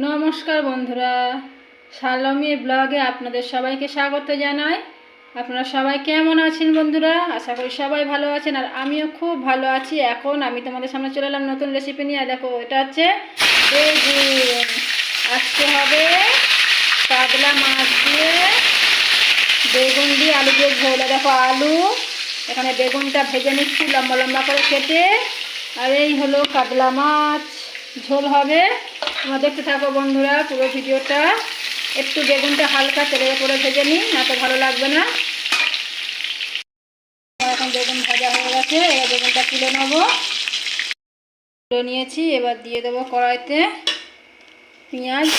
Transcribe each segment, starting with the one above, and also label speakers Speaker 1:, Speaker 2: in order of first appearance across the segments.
Speaker 1: নমস্কার বন্ধুরা, শালমী ব্লগে আপনাদের সবাইকে স্বাগত জানাই। আপনারা সবাই কেমন আছেন বন্ধুরা? আশা করি সবাই ভালো আছেন, আর আমিও খুব ভালো আছি। এখন আমি তোমাদের সামনে চলে এলাম নতুন রেসিপি নিয়ে। দেখো, এটা হচ্ছে বেগুন। আজকে হবে কাতলা মাছ দিয়ে বেগুন দিয়ে আলু দিয়ে ঝোল। দেখো আলু, এখানে বেগুনটা ভেজে নিচ্ছি লম্বা লম্বা করে কেটে। আর এই হলো কাতলা মাছ, ঝোল হবে। তোমরা দেখতে থাকো বন্ধুরা পুরো ভিডিওটা। একটু বেগুনটা হালকা তেলের উপরে ভেজে নিই, না তো ভালো লাগবে না। এখন বেগুন ভাজা হয়ে গেছে, এবার বেগুনটা তুলে নেবো। তুলে নিয়েছি, এবার দিয়ে দেবো কড়াইতে পেঁয়াজ।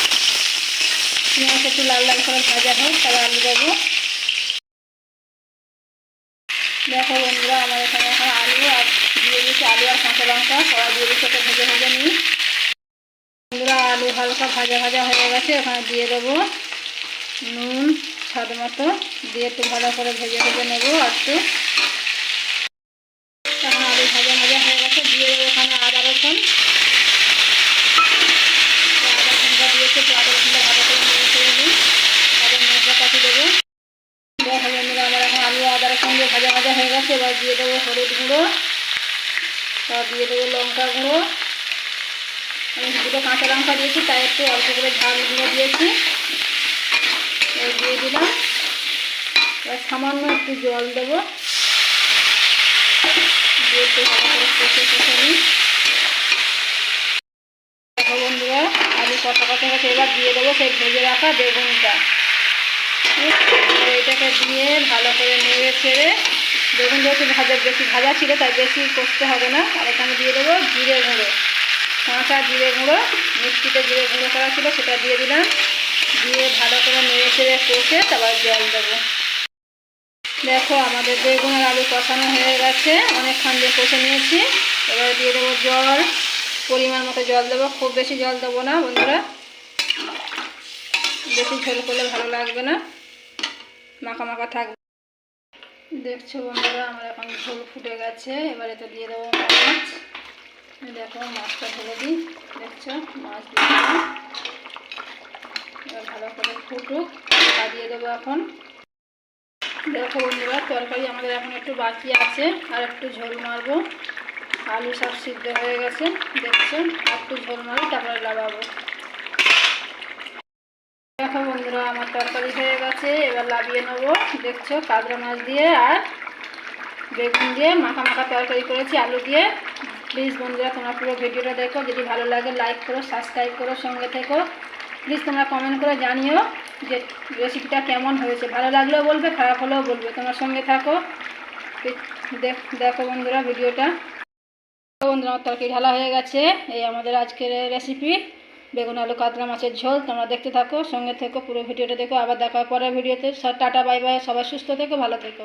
Speaker 1: পেঁয়াজ একটু লাল লাল করে ভাজা হোক, তারপর আলু দেবো। দেখো বন্ধুরা, আমার এখানে এখন আলু আর দিয়ে দিয়েছি, আলু আর কাঁচা লঙ্কা কড়া দিয়ে দিয়েছি, ওটা ভেজে ভেজে নিই। বন্ধুরা, আলু হালকা ভাজা ভাজা হয়ে গেছে, ওখানে দিয়ে দেবো নুন স্বাদ মতো, দিয়ে একটু ভালো করে ভেজে ভেজে নেবো। একটু এখন আলু ভাজা ভাজা হয়ে গেছে, দিয়ে দেবো ওখানে আদা রসুন। আদা রসুনটা দিয়েছে, তো আদা রসুনটা ভালো করে নেড়ে ফেলে দিই, তারপর মশলা কাটি দেবো। দেখো বন্ধুরা, আমার এখন আলু আদা রসুন দিয়ে ভাজা ভাজা হয়ে গেছে। এবার দিয়ে দেবো হলুদ গুঁড়ো, তারপর দিয়ে দেবো লঙ্কা গুঁড়ো। আমি দুটো কাঁচা লঙ্কা দিয়েছি, তাই একটু অল্প করে ঝাল গুঁড়ো দিয়েছি, দিয়ে দিলাম। এবার সামান্য একটু জল দেবো, দিয়ে একটু ভালো করে কষে নিই। দেখো বন্ধুরা, আলু কষা কষা গেছে, এবার দিয়ে দেবো সেই ভেজে রাখা বেগুনটা। এটাকে দিয়ে ভালো করে নেড়ে ছেড়ে, বেগুন যেহেতু বেশি ভাজা ছিল তাই বেশি কষতে হবে না। আর এখানে দিয়ে দেবো জিরে গুঁড়ো, কাঁচা জিরে গুঁড়ো, মিষ্টিতে জিরে গুঁড়ো করা ছিল সেটা দিয়ে দিলাম। দিয়ে ভালো করে নেড়ে ছেড়ে কষে তারপর জল দেবো। দেখো, আমাদের বেগুন আর আলু কষানো হয়ে গেছে, অনেকক্ষণ দিয়ে কষে নিয়েছি। এবার দিয়ে দেবো জল, পরিমাণ মতো জল দেবো, খুব বেশি জল দেবো না বন্ধুরা, বেশি ঝোল করলে ভালো লাগবে না, মাখা মাখা থাকবে। দেখছো বন্ধুরা, আমার এখন ঝোল ফুটে গেছে। এবার এতে দিয়ে দেবো মাছ। দেখো, মাছটা ঢেলে দিই। দেখছো, মাছ দিয়ে দিলাম। এবার ভালো করে ফুটুক, তা দিয়ে দেবো এখন। দেখো বন্ধুরা, তরকারি আমাদের এখন একটু বাকি আছে, আর একটু ঝোল মারবো। আলু সব সিদ্ধ হয়ে গেছে, দেখছো, একটু ঝোল মারি তারপরে লাগাবো। দেখো বন্ধুরা, আমার তরকারি হয়ে গেছে, এবার লাভিয়ে নেবো। দেখছো, কাতলা মাছ দিয়ে আর বেগুন দিয়ে মাখা মাখা তরকারি করেছি আলু দিয়ে। প্লিজ বন্ধুরা, তোমরা পুরো ভিডিওটা দেখো, যদি ভালো লাগে লাইক করো, সাবস্ক্রাইব করো, সঙ্গে থেকো। প্লিজ তোমরা কমেন্ট করে জানিও যে রেসিপিটা কেমন হয়েছে। ভালো লাগলেও বলবে, খারাপ হলেও বলবে, তোমার সঙ্গে থাকো। দেখো বন্ধুরা ভিডিওটা। বন্ধুরা, আমার তরকারি ঢালা হয়ে গেছে। এই আমাদের আজকের রেসিপি বেগুন আলু কাতলা মাছের ঝোল। তোমরা দেখতে থাকো, সঙ্গে থেকো, পুরো ভিডিওটা দেখো। আবার দেখা পরের ভিডিওতে। টাটা, বাই বাই, সবাই সুস্থ থেকো, ভালো থেকো।